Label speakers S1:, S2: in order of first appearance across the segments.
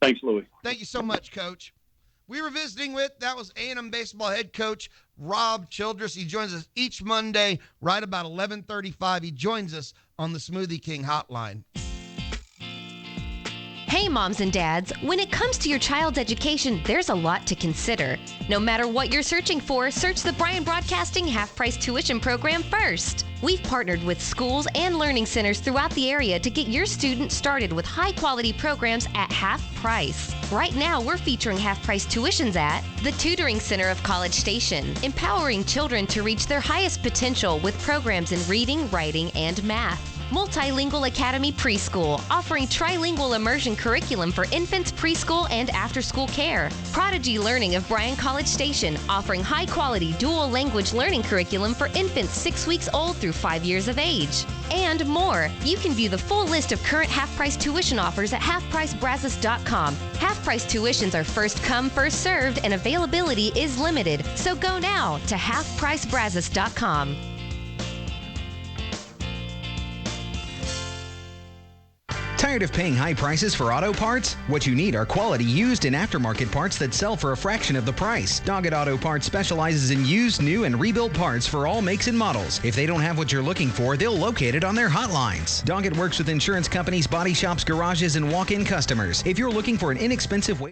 S1: Thanks, Louis.
S2: Thank you so much, Coach. We were visiting with, that was A&M baseball head coach Rob Childress. He joins us each Monday right about 11:35. He joins us on the Smoothie King hotline.
S3: Hey, moms and dads, when it comes to your child's education, there's a lot to consider. No matter what you're searching for, search the Bryan Broadcasting half-price tuition program first. We've partnered with schools and learning centers throughout the area to get your student started with high-quality programs at half price. Right now, we're featuring half-price tuitions at the Tutoring Center of College Station, empowering children to reach their highest potential with programs in reading, writing, and math. Multilingual Academy Preschool, offering trilingual immersion curriculum for infants, preschool, and after-school care. Prodigy Learning of Bryan College Station, offering high-quality dual language learning curriculum for infants 6 weeks old through 5 years of age. And more. You can view the full list of current half-price tuition offers at halfpricebrazos.com. Half-price tuitions are first come, first served, and availability is limited. So go now to halfpricebrazos.com.
S4: Tired of paying high prices for auto parts? What you need are quality used and aftermarket parts that sell for a fraction of the price. Doggett Auto Parts specializes in used, new, and rebuilt parts for all makes and models. If they don't have what you're looking for, they'll locate it on their hotlines. Doggett works with insurance companies, body shops, garages, and walk-in customers. If you're looking for an inexpensive way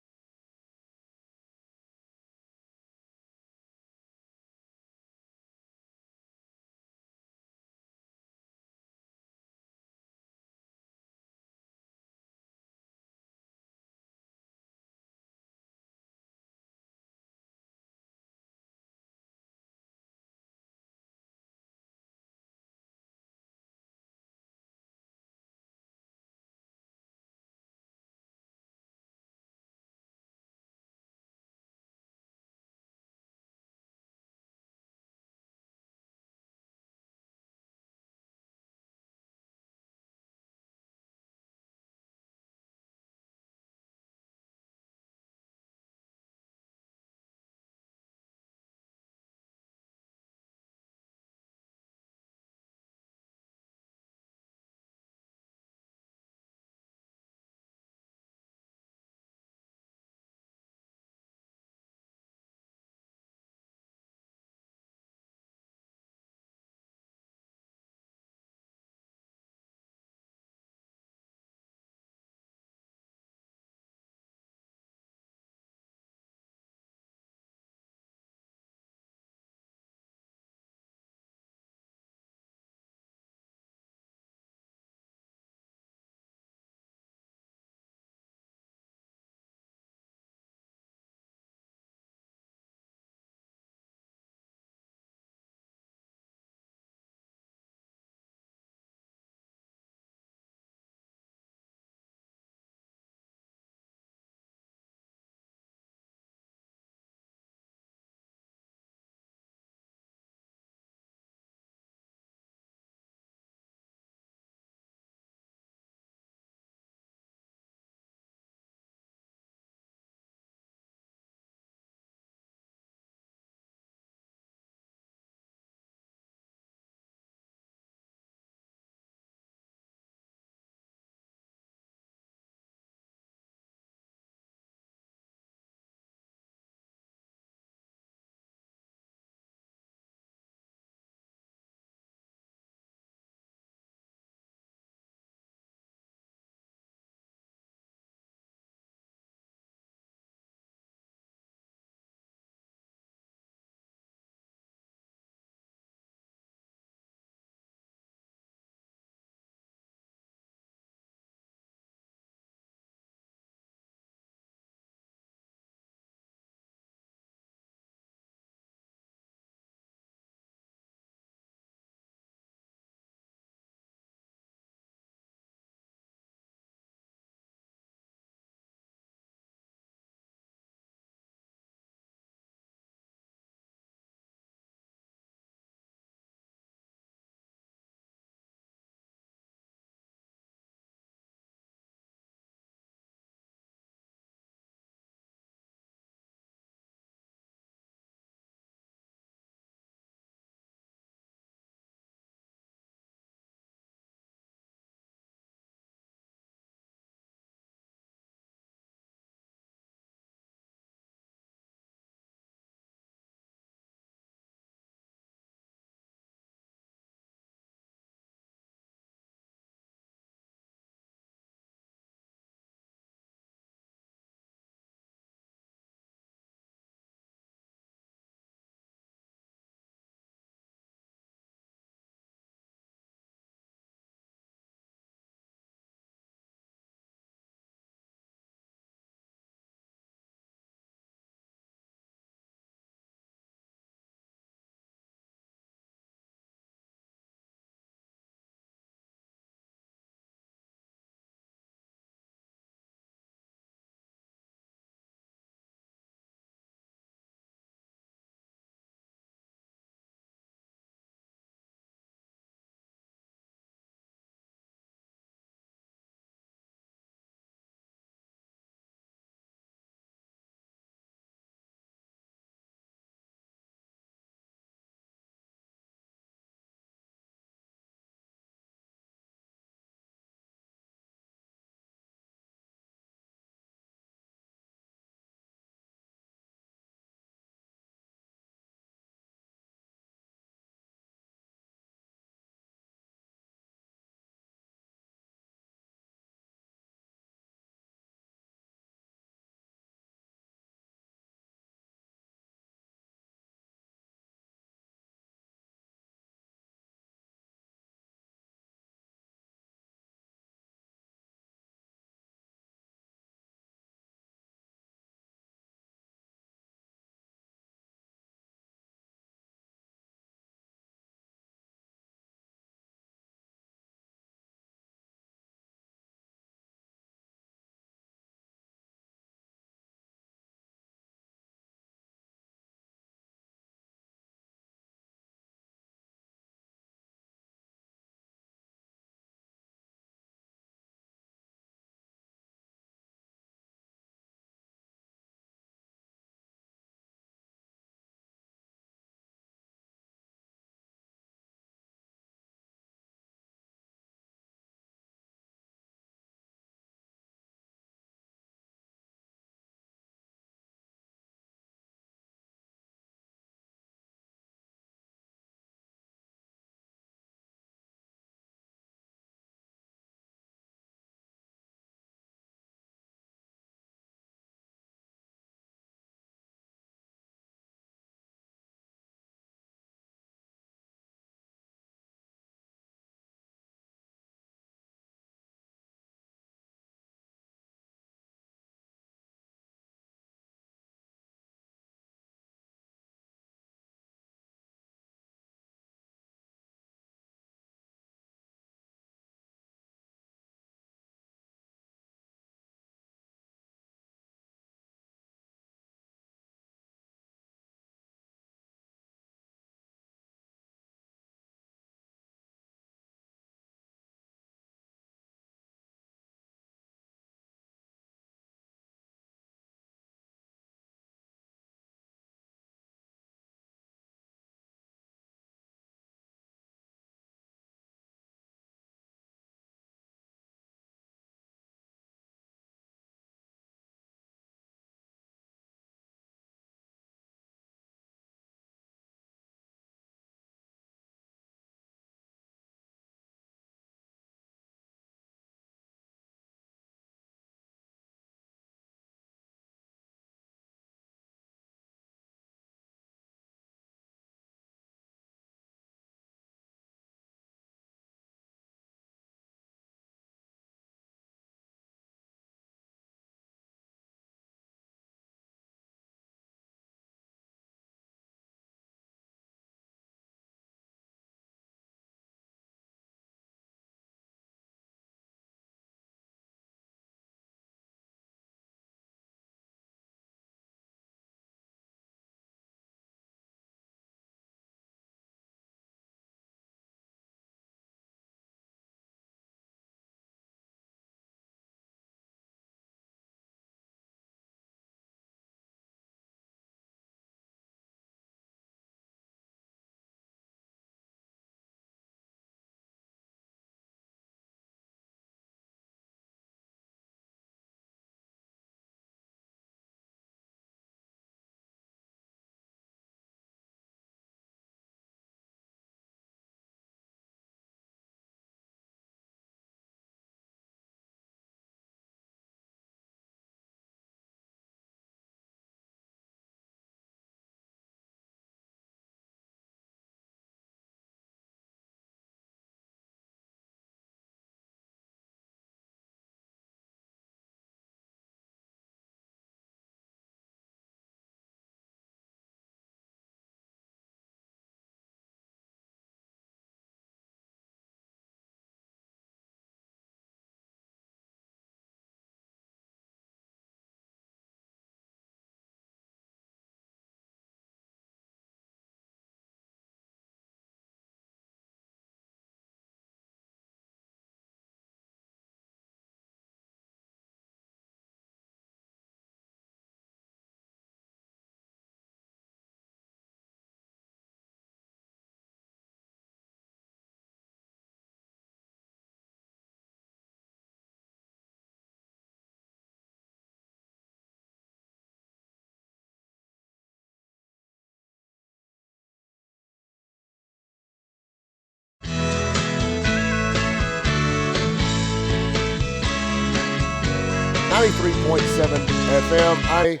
S1: 93.7 FM.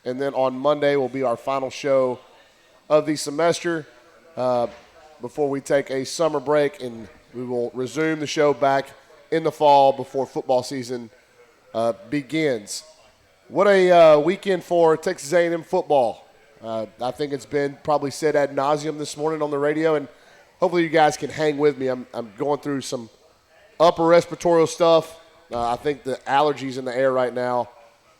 S1: And then on Monday will be our final show of the semester before we take a summer break, and we will resume the show back in the fall before football season begins. What a weekend for Texas A&M football. I think it's been probably said ad nauseum this morning on the radio, and hopefully you guys can hang with me. I'm going through some upper respiratory stuff. I think the allergies in the air right now.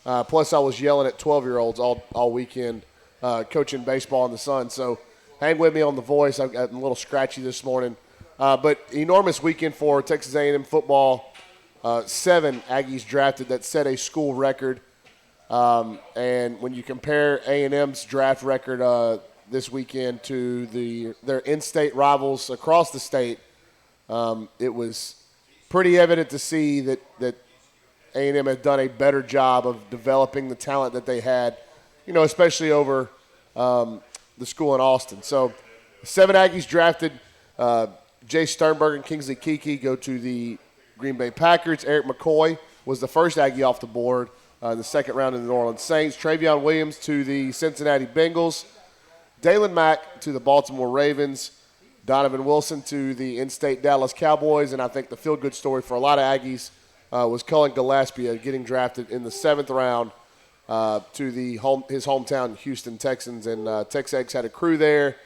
S1: Plus, I was yelling at 12-year-olds all weekend coaching baseball in the sun. So hang with me on the voice. I'm a little scratchy this morning. But enormous weekend for Texas A&M football. 7 Aggies drafted that set a school record. And when you compare A&M's draft record this weekend to their in-state rivals across the state, it was pretty evident to see that A&M has done a better job of developing the talent that they had, especially over the school in Austin. So 7 Aggies drafted. Jay Sternberg and Kingsley Kiki go to the Green Bay Packers. Eric McCoy was the first Aggie off the board in the second round in the New Orleans Saints. Travion Williams to the Cincinnati Bengals. Dalen Mack to the Baltimore Ravens. Donovan Wilson to the in-state Dallas Cowboys. And I think the feel-good story for a lot of Aggies was Cullen Gillespie getting drafted in the 7th round to his hometown Houston Texans. And TexAgs had a crew there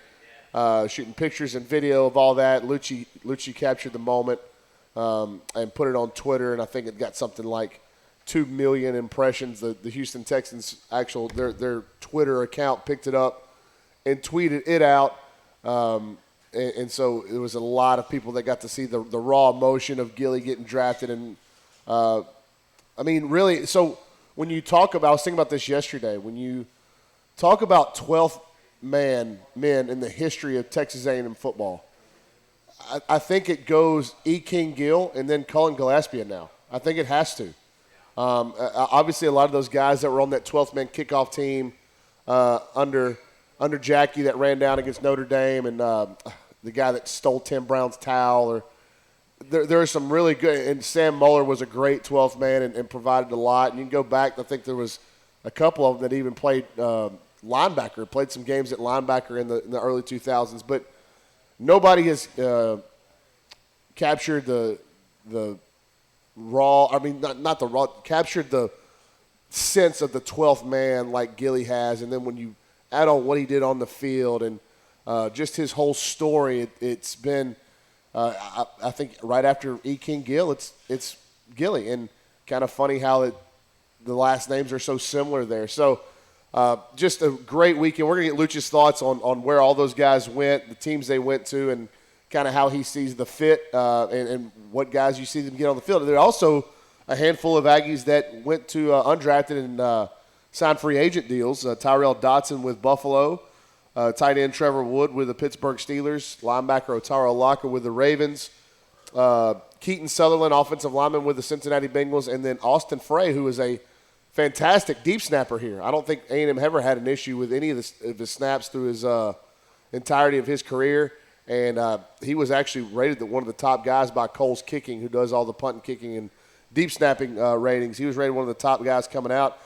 S1: shooting pictures and video of all that. Liucci captured the moment and put it on Twitter, and I think it got something like 2 million impressions. The Houston Texans their Twitter account picked it up and tweeted it out. And so it was a lot of people that got to see the raw emotion of Gilly getting drafted. And, really, so when you talk about – I was thinking about this yesterday. When you talk about 12th men in the history of Texas A&M football, I think it goes E. King Gill and then Cullen Gillespie now. I think it has to. Obviously, a lot of those guys that were on that 12th man kickoff team under Jackie that ran down against Notre Dame and the guy that stole Tim Brown's towel. Or there are some really good – and Sam Muller was a great 12th man and provided a lot. And you can go back – I think there was a couple of them that even played linebacker, played some games at linebacker in the early 2000s. But nobody has captured the raw – not the raw – captured the sense of the 12th man like Gilly has. And then when you add on what he did on the field and just his whole story, it's been I think right after E. King Gill, it's Gilly. And kind of funny how the last names are so similar there. So just a great weekend. We're going to get Liucci's thoughts on where all those guys went, the teams they went to, and kind of how he sees the fit and what guys you see them get on the field. There are also a handful of Aggies that went to undrafted and signed free agent deals. Tyrell Dotson with Buffalo, tight end Trevor Wood with the Pittsburgh Steelers, linebacker Otaro Locker with the Ravens, Keaton Sutherland, offensive lineman with the Cincinnati Bengals, and then Austin Frey, who is a fantastic deep snapper here. I don't think A&M ever had an issue with any of the snaps through his entirety of his career. And he was actually rated one of the top guys by Cole's Kicking, who does all the punt and kicking and deep snapping ratings. He was rated one of the top guys coming out.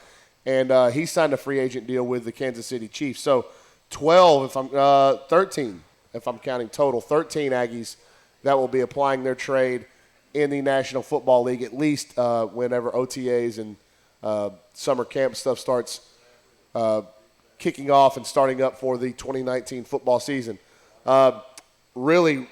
S1: And he signed a free agent deal with the Kansas City Chiefs. So 13, if I'm counting total, 13 Aggies that will be applying their trade in the National Football League, at least whenever OTAs and summer camp stuff starts kicking off and starting up for the 2019 football season. Really,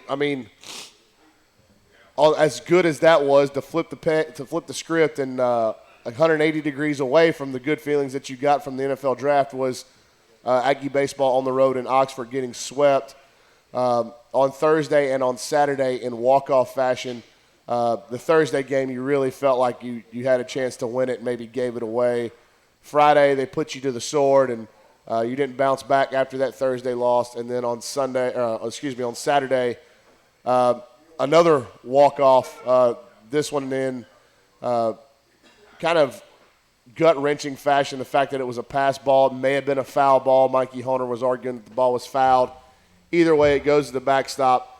S1: as good as that was to flip the script and 180 degrees away from the good feelings that you got from the NFL draft was Aggie baseball on the road in Oxford getting swept on Thursday and on Saturday in walk-off fashion. The Thursday game, you really felt like you had a chance to win it and maybe gave it away. Friday, they put you to the sword, and you didn't bounce back after that Thursday loss. And then on Saturday, another walk-off, this one in kind of gut-wrenching fashion. The fact that it was a pass ball, may have been a foul ball. Mikey Honer was arguing that the ball was fouled. Either way, it goes to the backstop.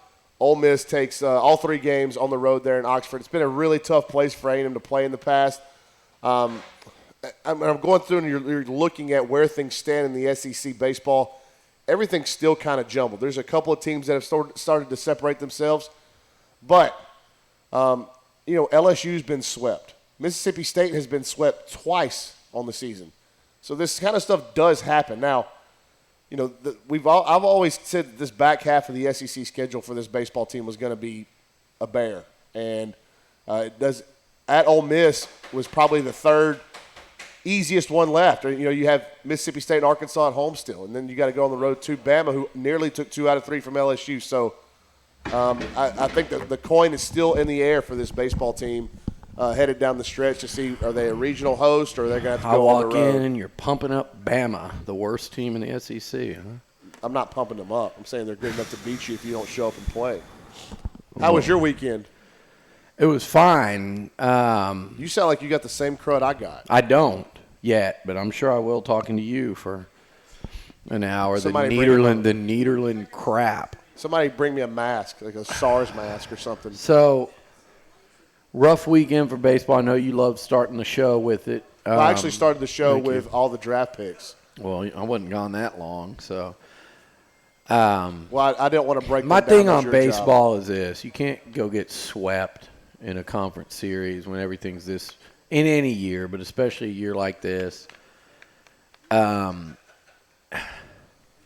S1: Ole Miss takes all 3 games on the road there in Oxford. It's been a really tough place for A&M to play in the past. I'm going through and you're looking at where things stand in the SEC baseball. Everything's still kind of jumbled. There's a couple of teams that have started to separate themselves. But, LSU's been swept. Mississippi State has been swept twice on the season. So this kind of stuff does happen. Now, I've always said that this back half of the SEC schedule for this baseball team was going to be a bear. And at Ole Miss was probably the third easiest one left. You have Mississippi State and Arkansas at home still, and then you got to go on the road to Bama, who nearly took 2 out of 3 from LSU. So I think that the coin is still in the air for this baseball team headed down the stretch to see, are they a regional host or are they going to have to go on the road?
S5: I walk in and you're pumping up Bama, the worst team in the SEC, huh?
S1: I'm not pumping them up. I'm saying they're good enough to beat you if you don't show up and play. How was your weekend?
S5: It was fine.
S1: You sound like you got the same crud I got.
S5: I don't yet, but I'm sure I will talking to you for an hour. The
S1: Somebody
S5: Nederland crap.
S1: Somebody bring me a mask, like a SARS mask or something.
S5: So, rough weekend for baseball. I know you love starting the show with it.
S1: I actually started the show with all the draft picks.
S5: Well, I wasn't gone that long, so.
S1: Well, I didn't want to break
S5: my
S1: that down.
S5: thing on baseball is this. You can't go get swept in a conference series when everything's this in any year, but especially a year like this.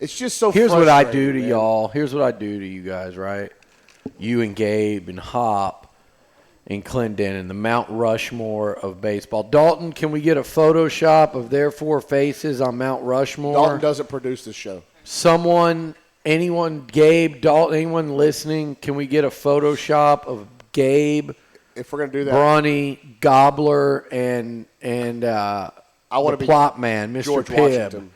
S1: It's just so
S5: Here's what I do to
S1: frustrating,
S5: y'all. Here's what I do to you guys, right? You and Gabe and Hop and Clendon and the Mount Rushmore of baseball. Dalton, can we get a Photoshop of their 4 faces on Mount Rushmore?
S1: Dalton doesn't produce this show.
S5: Someone, anyone, Gabe, Dalton, anyone listening, can we get a Photoshop of Gabe,
S1: If we're going to do that,
S5: Bronny, Gobbler, and
S1: I want to be
S5: plot man, Mr.
S1: George
S5: Pibb,
S1: Washington.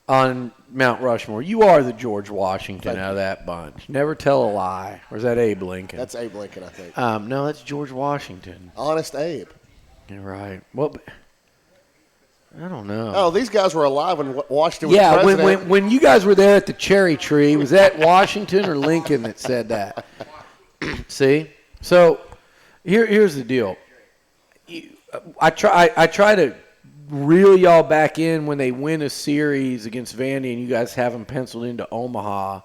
S5: on Mount Rushmore? You are the George Washington
S1: Thank
S5: out of that bunch. Never tell a lie. Or is that Abe Lincoln?
S1: That's Abe Lincoln, I think.
S5: No, that's George Washington.
S1: Honest Abe.
S5: You're right. Well, I don't know.
S1: Oh, these guys were alive when Washington was
S5: Yeah,
S1: president.
S5: when you guys were there at the cherry tree, was that Washington or Lincoln that said that? See? So here's the deal. I try to reel y'all back in when they win a series against Vandy and you guys have them penciled into Omaha.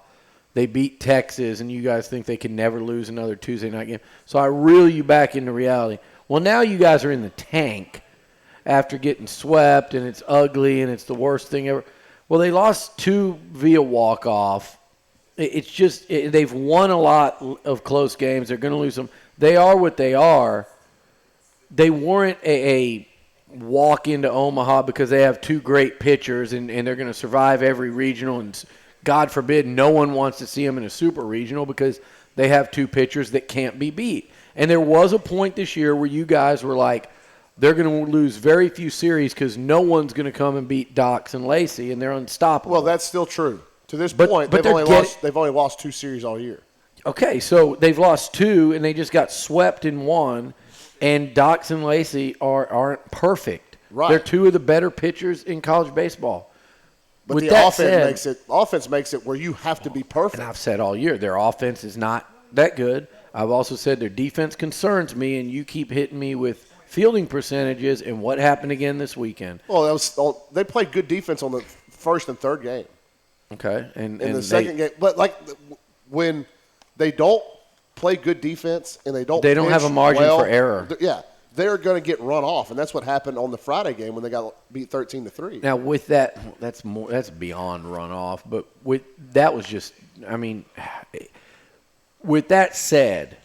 S5: They beat Texas and you guys think they can never lose another Tuesday night game. So I reel you back into reality. Well, now you guys are in the tank after getting swept, and it's ugly, and it's the worst thing ever. Well, they lost 2 via walk-off. It's just they've won a lot of close games. They're going to lose them. They are what they are. They weren't a walk into Omaha because they have 2 great pitchers, and they're going to survive every regional, and God forbid no one wants to see them in a super regional because they have 2 pitchers that can't be beat. And there was a point this year where you guys were like, they're going to lose very few series because no one's going to come and beat Dox and Lacey, and they're unstoppable.
S1: Well, that's still true. To this
S5: But
S1: point, they've only lost 2 series all year.
S5: Okay, so they've lost 2, and they just got swept in 1, and Dox and Lacey aren't perfect.
S1: Right.
S5: They're 2 of the better pitchers in college baseball.
S1: But
S5: With
S1: the
S5: that
S1: offense makes it where you have to be perfect.
S5: And I've said all year, their offense is not that good. I've also said their defense concerns me, and you keep hitting me with fielding percentages and what happened again this weekend.
S1: Well, they played good defense on the first and third game.
S5: Okay. And
S1: the second game. But, when they don't play good defense and they don't
S5: have a margin for error.
S1: Yeah. They're going to get run off, and that's what happened on the Friday game when they got beat 13-3.
S5: Now, with that, that's beyond runoff. But with that said,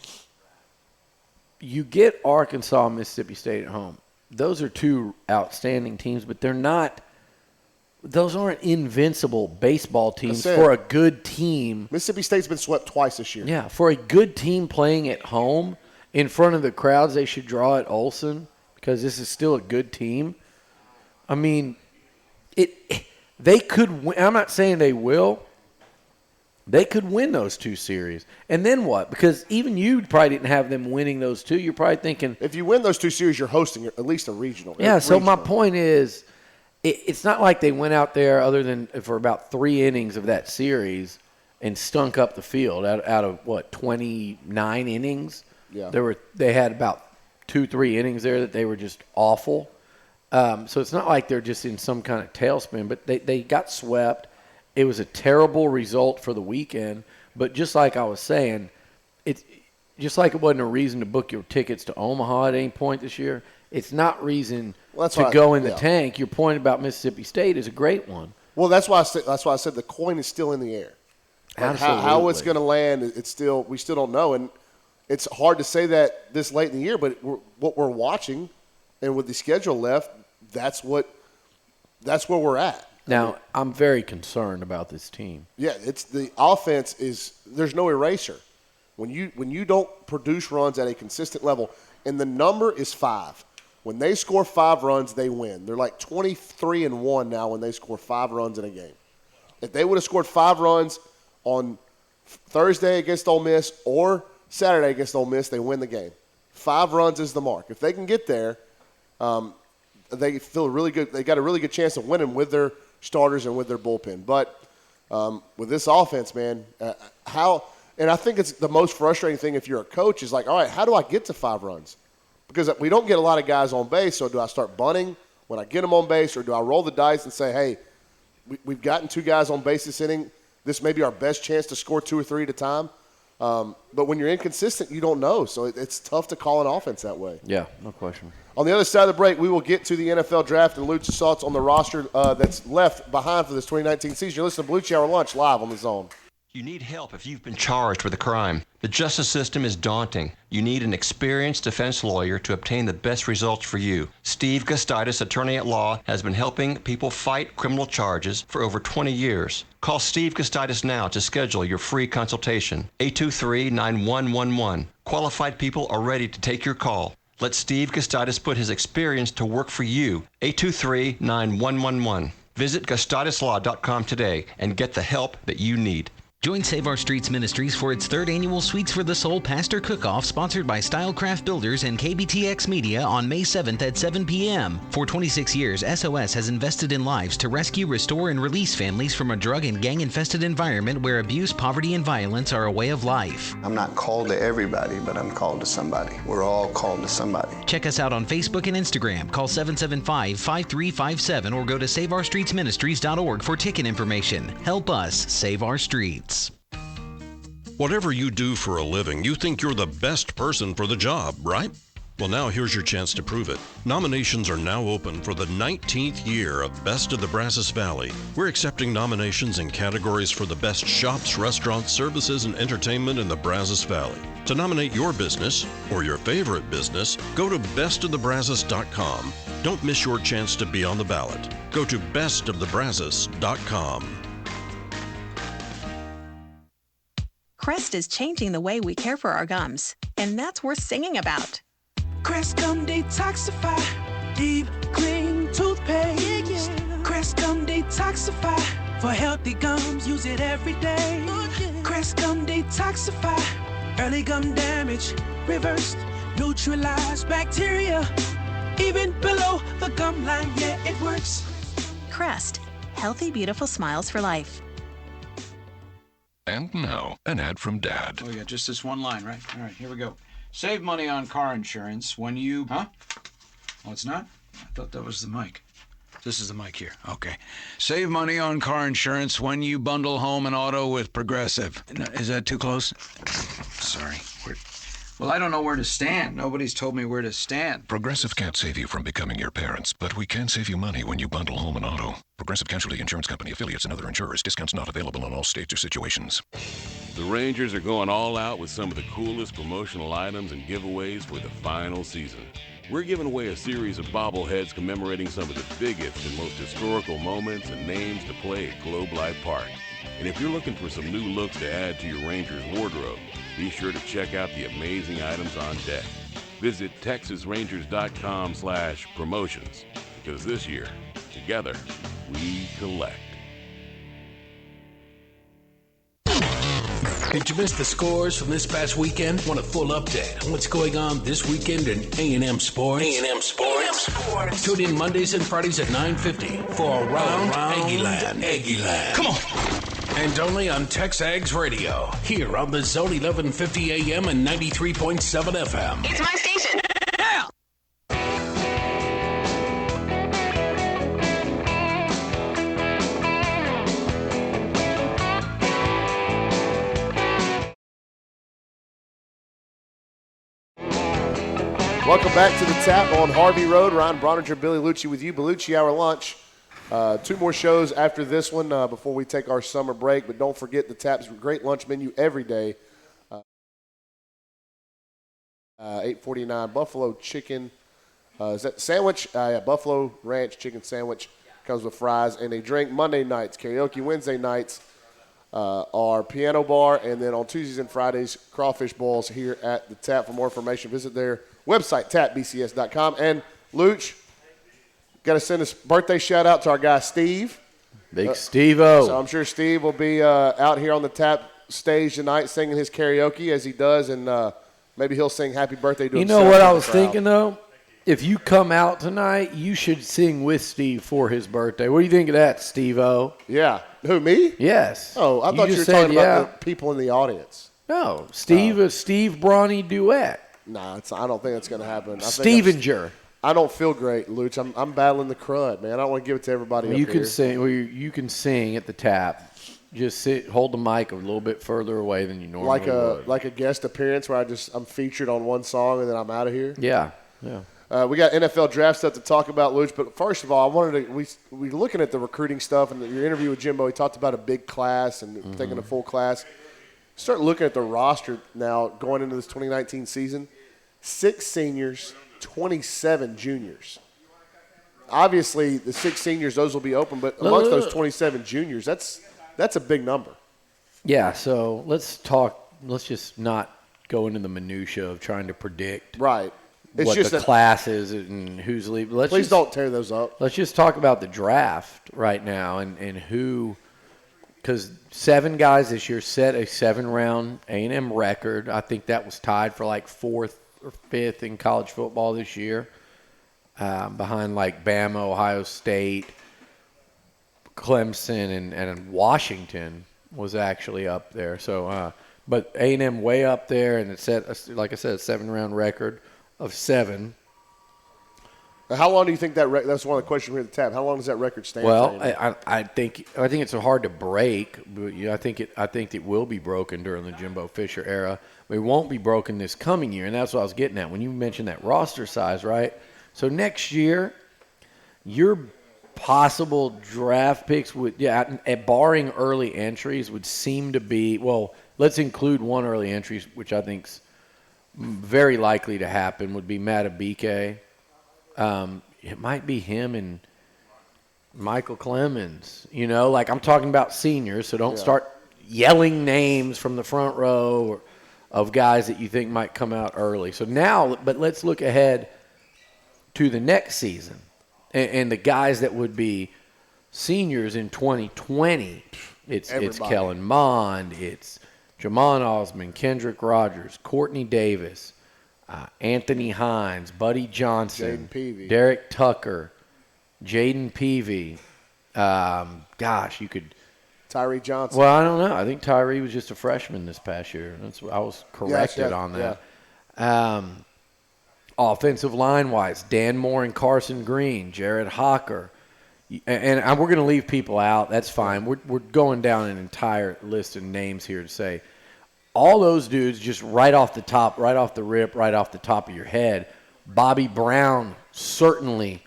S5: you get Arkansas and Mississippi State at home. Those are 2 outstanding teams, but they're not – those aren't invincible baseball teams for a good team.
S1: Mississippi State's been swept twice this year.
S5: Yeah, for a good team playing at home in front of the crowds they should draw at Olsen because this is still a good team. I mean, they could win. I'm not saying they will. They could win those 2 series. And then what? Because even you probably didn't have them winning those 2. You're probably thinking –
S1: if you win those 2 series, you're hosting at least a regional.
S5: Yeah, so my point is it's not like they went out there other than for about 3 innings of that series and stunk up the field out of, 29 innings?
S1: Yeah.
S5: They had about 2-3 innings there that they were just awful. So it's not like they're just in some kind of tailspin, but they got swept. It was a terrible result for the weekend. But just like I was saying, it's just like it wasn't a reason to book your tickets to Omaha at any point this year. It's not reason to go in the tank. Your point about Mississippi State is a great one.
S1: Well, that's why I said the coin is still in the air. Like how it's going to land, we still don't know, and it's hard to say that this late in the year. But what we're watching, and with the schedule left, that's where we're at.
S5: Now, I'm very concerned about this team.
S1: Yeah, it's the offense there's no eraser. When you don't produce runs at a consistent level, and the number is 5. When they score 5 runs, they win. They're like 23-1 now when they score 5 runs in a game. If they would have scored 5 runs on Thursday against Ole Miss or Saturday against Ole Miss, they win the game. 5 runs is the mark. If they can get there, they feel really good. They got a really good chance of winning with their starters and with their bullpen. But with this offense, man, and I think it's the most frustrating thing if you're a coach is like, all right, how do I get to 5 runs? Because we don't get a lot of guys on base, so do I start bunting when I get them on base, or do I roll the dice and say, hey, we've gotten 2 guys on base this inning. This may be our best chance to score 2 or 3 at a time. But when you're inconsistent, you don't know. So it's tough to call an offense that way.
S5: Yeah, no question.
S1: On the other side of the break, we will get to the NFL draft and Liucci's thoughts on the roster that's left behind for this 2019 season. You're listening to Beliucci Hour Lunch live on the Zone.
S6: You need help if you've been charged with a crime. The justice system is daunting. You need an experienced defense lawyer to obtain the best results for you. Steve Gustitis, attorney at law, has been helping people fight criminal charges for over 20 years. Call Steve Gustitis now to schedule your free consultation. 823-9111. Qualified people are ready to take your call. Let Steve Gustitis put his experience to work for you. 823-9111. Visit GustitisLaw.com today and get the help that you need.
S4: Join Save Our Streets Ministries for its 3rd annual Sweets for the Soul Pastor Cook-Off, sponsored by Stylecraft Builders and KBTX Media on May 7th at 7 p.m. For 26 years, SOS has invested in lives to rescue, restore, and release families from a drug and gang-infested environment where abuse, poverty, and violence are a way of life.
S7: I'm not called to everybody, but I'm called to somebody. We're all called to somebody.
S4: Check us out on Facebook and Instagram. Call 775-5357 or go to SaveOurStreetsMinistries.org for ticket information. Help us save our streets.
S8: Whatever you do for a living, you think you're the best person for the job, right? Well, now here's your chance to prove it. Nominations are now open for the 19th year of Best of the Brazos Valley. We're accepting nominations in categories for the best shops, restaurants, services, and entertainment in the Brazos Valley. To nominate your business or your favorite business, go to bestofthebrazos.com. Don't miss your chance to be on the ballot. Go to bestofthebrazos.com.
S9: Crest is changing the way we care for our gums, and that's worth singing about.
S10: Crest Gum Detoxify, deep clean toothpaste. Crest Gum Detoxify, for healthy gums, use it every day. Crest Gum Detoxify, early gum damage, reversed, neutralized bacteria, even below the gum line, yeah, it works.
S9: Crest, healthy, beautiful smiles for life.
S11: And now, an ad from Dad.
S12: Oh, yeah, just this one line, right? All right, here we go. Save money on car insurance when you... Huh? Oh, it's not? I thought that was the mic. This is the mic here. Okay. Save money on car insurance when you bundle home and auto with Progressive. Is that too close? Sorry. Well, I don't know where to stand. Nobody's told me where to stand.
S11: Progressive can't save you from becoming your parents, but we can save you money when you bundle home and auto. Progressive Casualty Insurance Company, affiliates, and other insurers. Discounts not available in all states or situations.
S13: The Rangers are going all out with some of the coolest promotional items and giveaways for the final season. We're giving away a series of bobbleheads commemorating some of the biggest and most historical moments and names to play at Globe Life Park. And if you're looking for some new looks to add to your Rangers wardrobe, be sure to check out the amazing items on deck. Visit TexasRangers.com/promotions, because this year, together, we collect.
S14: Did you miss the scores from this past weekend? Want a full update on what's going on this weekend in A&M Sports? A&M Sports. Tune in Mondays and Fridays at 9:50 for Around Aggieland. Come on. And only on TexAgs Radio, here on the Zone 1150 AM and 93.7 FM.
S15: It's my station. Yeah.
S1: Welcome back to the Tap on Harvey Road. Ryan Brauninger, Billy Liucci with you. Beliucci Hour lunch. 2 more shows after this one before we take our summer break. But don't forget the Tap's great lunch menu every day. $8.49 buffalo chicken. Is that sandwich? Yeah, buffalo ranch chicken sandwich comes with fries and a drink. Monday nights, karaoke. Wednesday nights are piano bar, and then on Tuesdays and Fridays, crawfish balls here at the Tap. For more information, visit their website, tapbcs.com. And Luch, got to send a birthday shout out to our guy Steve.
S5: Big Steve-O.
S1: So I'm sure Steve will be out here on the Tap stage tonight singing his karaoke as he does, and maybe he'll sing happy birthday to himself.
S5: You know what I was thinking, though? If you come out tonight, you should sing with Steve for his birthday. What do you think of that, Steve-O?
S1: Yeah. Who, me?
S5: Yes.
S1: Oh, I thought you were talking about the people in the audience.
S5: No, Steve Brawny duet.
S1: Nah, I don't think that's going to happen.
S5: Stevenger.
S1: I don't feel great, Luch. I'm battling the crud, man. I don't want to give it to everybody
S5: You can sing. Well, you can sing at the Tap. Just hold the mic a little bit further away than you normally would.
S1: Like a guest appearance where I'm featured on one song and then I'm out of here.
S5: Yeah.
S1: We got NFL draft stuff to talk about, Luch. But first of all, I wanted to we looking at the recruiting stuff and your interview with Jimbo. He talked about a big class and taking a full class. Start looking at the roster now going into this 2019 season. 6 seniors, 27 juniors. Obviously, the 6 seniors, those will be open, but amongst those 27 juniors, that's a big number.
S5: Yeah, so let's just not go into the minutia of trying to predict
S1: what
S5: the class is and who's leaving.
S1: Please don't tear those up.
S5: Let's just talk about the draft right now and who – because 7 guys this year set a 7-round A&M record. I think that was tied for like 4th or 5th in college football this year, behind like Bama, Ohio State, Clemson, and Washington was actually up there. So, but A&M way up there, and it set, like I said, a 7-round record of 7.
S1: How long do you think that's one of the questions here at the Tap. How long does that record stand?
S5: Well, I think it's hard to break, but I think it will be broken during the Jimbo Fisher era. It won't be broken this coming year, and that's what I was getting at when you mentioned that roster size, right? So next year, your possible draft picks barring early entries, would seem to be, well, let's include one early entry, which I think's very likely to happen, would be Matabike. It might be him and Michael Clemens. I'm talking about seniors, so don't start yelling names from the front row of guys that you think might come out early. So now, but let's look ahead to the next season and the guys that would be seniors in 2020. It's Kellen Mond, it's Jamon Osmond, Kendrick Rogers, Courtney Davis, Anthony Hines, Buddy Johnson, Derek Tucker, Jaden Peavy. You could –
S1: Tyree Johnson.
S5: Well, I don't know. I think Tyree was just a freshman this past year. I was corrected on that. Yeah. Offensive line-wise, Dan Moore and Carson Green, Jared Hocker. And we're going to leave people out. That's fine. We're going down an entire list of names here to say – all those dudes just right off the top, right off the rip, right off the top of your head. Bobby Brown certainly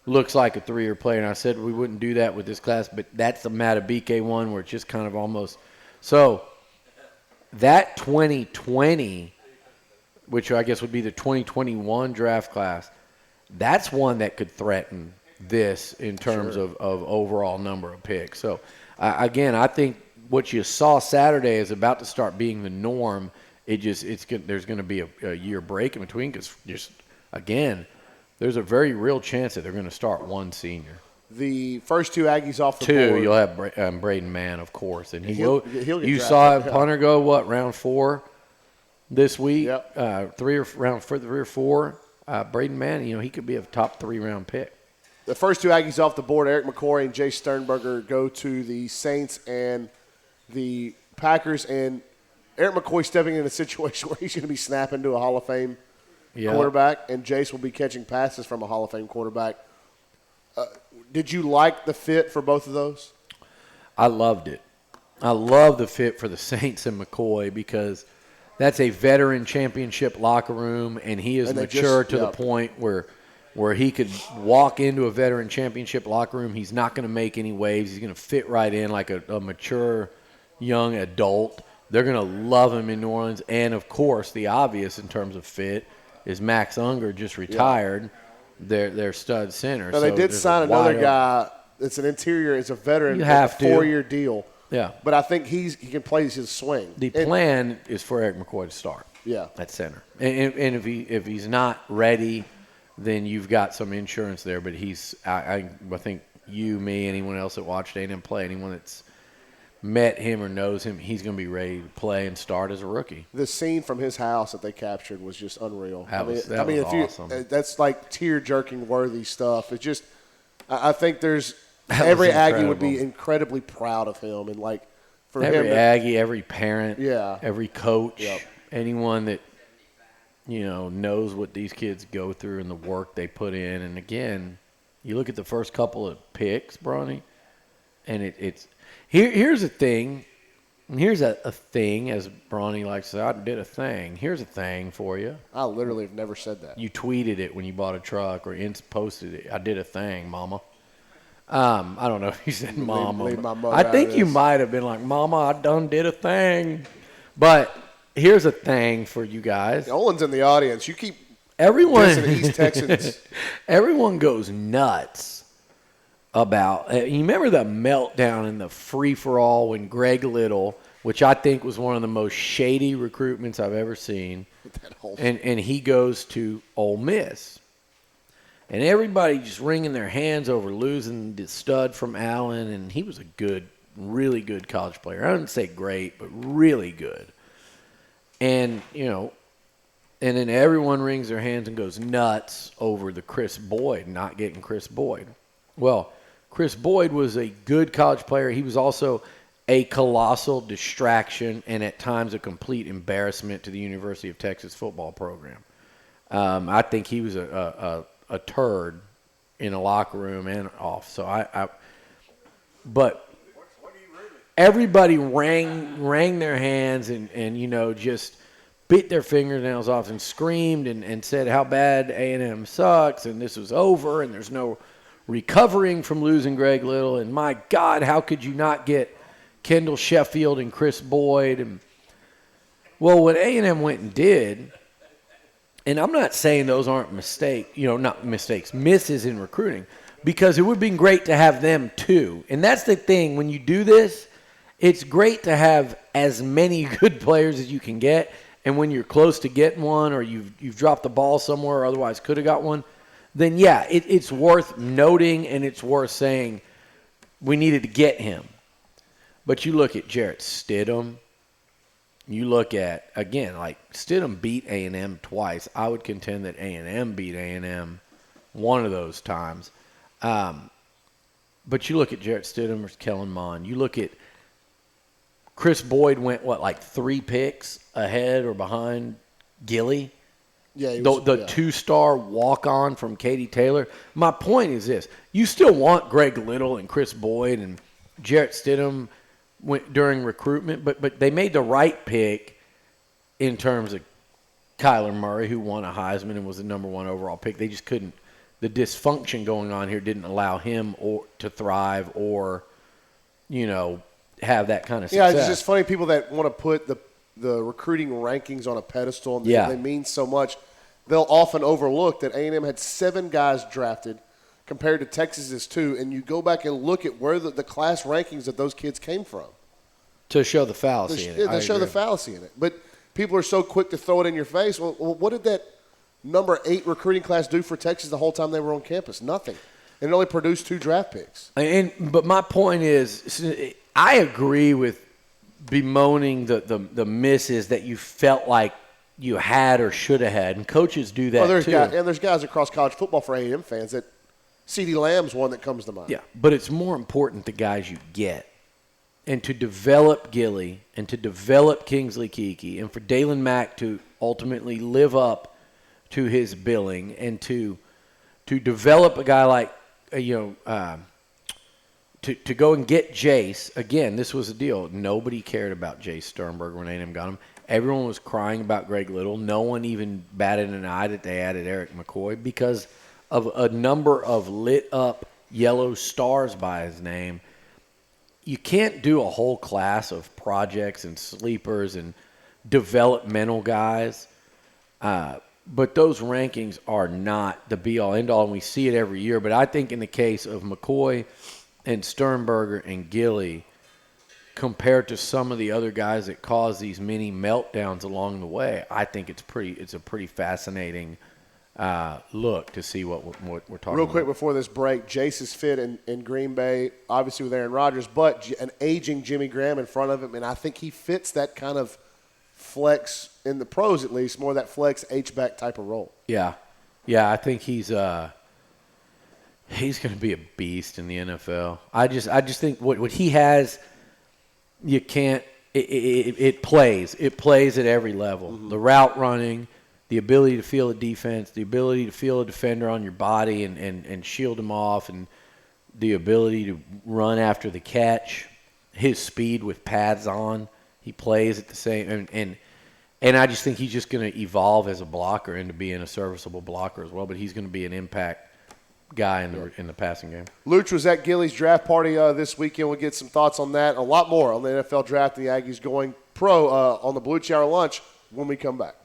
S5: looks like a 3-year player. And I said we wouldn't do that with this class, but that's the Matabike one where it's just kind of almost. So that 2020, which I guess would be the 2021 draft class, that's one that could threaten this in terms of overall number of picks. So, again, I think what you saw Saturday is about to start being the norm. There's going to be a year break in between because there's a very real chance that they're going to start one senior.
S1: The first 2 Aggies off the board.
S5: 2, you'll have Braden Mann, of course, and
S1: he'll get
S5: you
S1: drafted.
S5: saw punter go round 4 this week.
S1: Yep.
S5: 3 or 4. Braden Mann, he could be a top 3-round pick.
S1: The first 2 Aggies off the board, Eric McCoy and Jay Sternberger, go to the Saints and the Packers, and Eric McCoy stepping in a situation where he's going to be snapping to a Hall of Fame quarterback, and Jace will be catching passes from a Hall of Fame quarterback. Did you like the fit for both of those?
S5: I loved it. I love the fit for the Saints and McCoy because That's a veteran championship locker room, and he is mature to the point where he could walk into a veteran championship locker room. He's not going to make any waves. He's going to fit right in like a mature young adult. They're going to love him in New Orleans. And, of course, the obvious in terms of fit is Max Unger just retired, their stud center.
S1: Now, they did sign another guy. It's an interior. It's a veteran.
S5: You have
S1: a 4-year deal.
S5: Yeah.
S1: But I think he can play his swing.
S5: The plan is for Eric McCoy to start at center. And if he's not ready, then you've got some insurance there. But I think you, me, anyone else that watched A&M play, anyone that's met him or knows him, he's going to be ready to play and start as a rookie.
S1: The scene from his house that they captured was just unreal.
S5: That was awesome.
S1: That's like tear-jerking worthy stuff. It's just, I think every Aggie would be incredibly proud of him, and like for
S5: every
S1: him,
S5: Aggie, every parent, every coach,
S1: Yep.
S5: anyone that knows what these kids go through and the work they put in. And again, you look at the first couple of picks, Bronny, and it's here's a thing. Here's a thing, as Bronny likes to say. I did a thing. Here's a thing for you.
S1: I literally have never said that.
S5: You tweeted it when you bought a truck or posted it. I did a thing, Mama. I don't know if you said Mama.
S1: Leave my mother
S5: I think
S1: out of
S5: you
S1: this.
S5: might have been like, Mama, I done did a thing. But here's a thing for you guys.
S1: Olin's in the audience. You keep
S5: everyone
S1: dissing East Texans.
S5: Everyone goes nuts about. You remember the meltdown in the free-for-all when Greg Little, which I think was one of the most shady recruitments I've ever seen, and he goes to Ole Miss. And everybody just wringing their hands over losing the stud from Allen, and he was a really good college player. I wouldn't say great, but really good. And, and then everyone wrings their hands and goes nuts over the Chris Boyd, not getting Chris Boyd. Well, Chris Boyd was a good college player. He was also a colossal distraction and at times a complete embarrassment to the University of Texas football program. I think he was a turd in a locker room and off. So but everybody rang their hands and just bit their fingernails off and screamed and said how bad A&M sucks and this was over and there's no recovering from losing Greg Little. And my God, how could you not get Kendall Sheffield and Chris Boyd? And well, what A&M went and did, and I'm not saying those aren't misses in recruiting, because it would have been great to have them too. And that's the thing, when you do this, it's great to have as many good players as you can get. And when you're close to getting one or you've dropped the ball somewhere or otherwise could have got one, then yeah, it's worth noting and it's worth saying we needed to get him. But you look at Jarrett Stidham. You look at, again, like Stidham beat A&M twice. I would contend that A&M beat A&M one of those times. But you look at Jarrett Stidham versus Kellen Mond. You look at Chris Boyd went, 3 picks ahead or behind Gilly?
S1: Yeah,
S5: the two-star walk-on from Katie Taylor. My point is this. You still want Greg Little and Chris Boyd and Jarrett Stidham during recruitment, but they made the right pick in terms of Kyler Murray, who won a Heisman and was the number 1 overall pick. They just couldn't. The dysfunction going on here didn't allow him to thrive or, have that kind of success.
S1: Yeah, it's just funny people that want to put the recruiting rankings on a pedestal and they mean so much. They'll often overlook that A&M had 7 guys drafted compared to Texas's 2, and you go back and look at where the class rankings of those kids came from.
S5: To show the fallacy in it.
S1: To show the fallacy in it. But people are so quick to throw it in your face. Well, what did that number 8 recruiting class do for Texas the whole time they were on campus? Nothing. And it only produced 2 draft picks.
S5: But my point is, I agree with bemoaning the misses that you felt like you had or should have had, and coaches do that too.
S1: There's guys across college football for A&M fans that CeeDee Lamb's one that comes to mind.
S5: Yeah, but it's more important the guys you get, and to develop Gilly and to develop Kingsley Keke, and for Dalen Mack to ultimately live up to his billing, and to develop a guy like to go and get Jace. Again, this was a deal. Nobody cared about Jace Sternberger when A&M got him. Everyone was crying about Greg Little. No one even batted an eye that they added Eric McCoy because of a number of lit up yellow stars by his name. You can't do a whole class of projects and sleepers and developmental guys, but those rankings are not the be-all, end-all, and we see it every year. But I think in the case of McCoy and Sternberger and Gilly, compared to some of the other guys that cause these mini meltdowns along the way, I think it's a pretty fascinating look to see what we're talking about.
S1: Real quick before this break, Jace is fit in Green Bay, obviously with Aaron Rodgers, but an aging Jimmy Graham in front of him, and I think he fits that kind of flex, in the pros at least, more of that flex H-back type of role.
S5: Yeah. Yeah, I think he's going to be a beast in the NFL. I just think what he has, you can't it plays. It plays at every level. Mm-hmm. The route running, the ability to feel a defense, the ability to feel a defender on your body and shield him off, and the ability to run after the catch, his speed with pads on, he plays at the same and I just think he's just going to evolve as a blocker into being a serviceable blocker as well, but he's going to be an impact guy in the passing game.
S1: Liucci was at Gilly's draft party this weekend. We'll get some thoughts on that, a lot more on the NFL draft and the Aggies going pro on the Beliucci Hour lunch when we come back.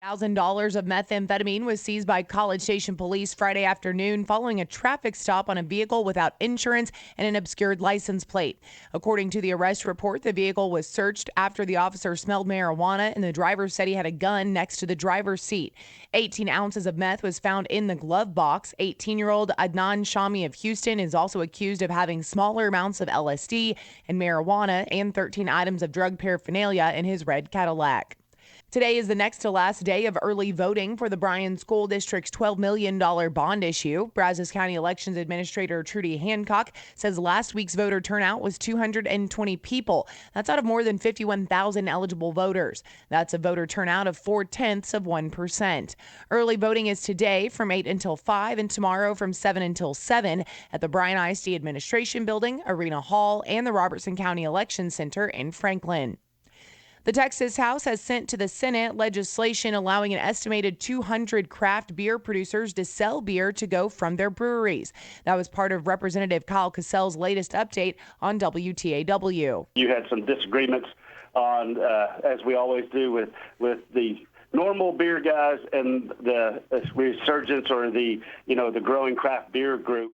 S15: $1,000 of methamphetamine was seized by College Station police Friday afternoon following a traffic stop on a vehicle without insurance and an obscured license plate. According to the arrest report, the vehicle was searched after the officer smelled marijuana and the driver said he had a gun next to the driver's seat. 18 ounces of meth was found in the glove box. 18-year-old Adnan Shami of Houston is also accused of having smaller amounts of LSD and marijuana and 13 items of drug paraphernalia in his red Cadillac. Today is the next to last day of early voting for the Bryan School District's $12 million bond issue. Brazos County Elections Administrator Trudy Hancock says last week's voter turnout was 220 people. That's out of more than 51,000 eligible voters. That's a voter turnout of 0.4%. Early voting is today from 8 until 5 and tomorrow from 7 until 7 at the Bryan ISD Administration Building, Arena Hall, and the Robertson County Election Center in Franklin. The Texas House has sent to the Senate legislation allowing an estimated 200 craft beer producers to sell beer to go from their breweries. That was part of Representative Kyle Cassell's latest update on WTAW.
S16: You had some disagreements on, as we always do, with the normal beer guys and the resurgence or the growing craft beer group.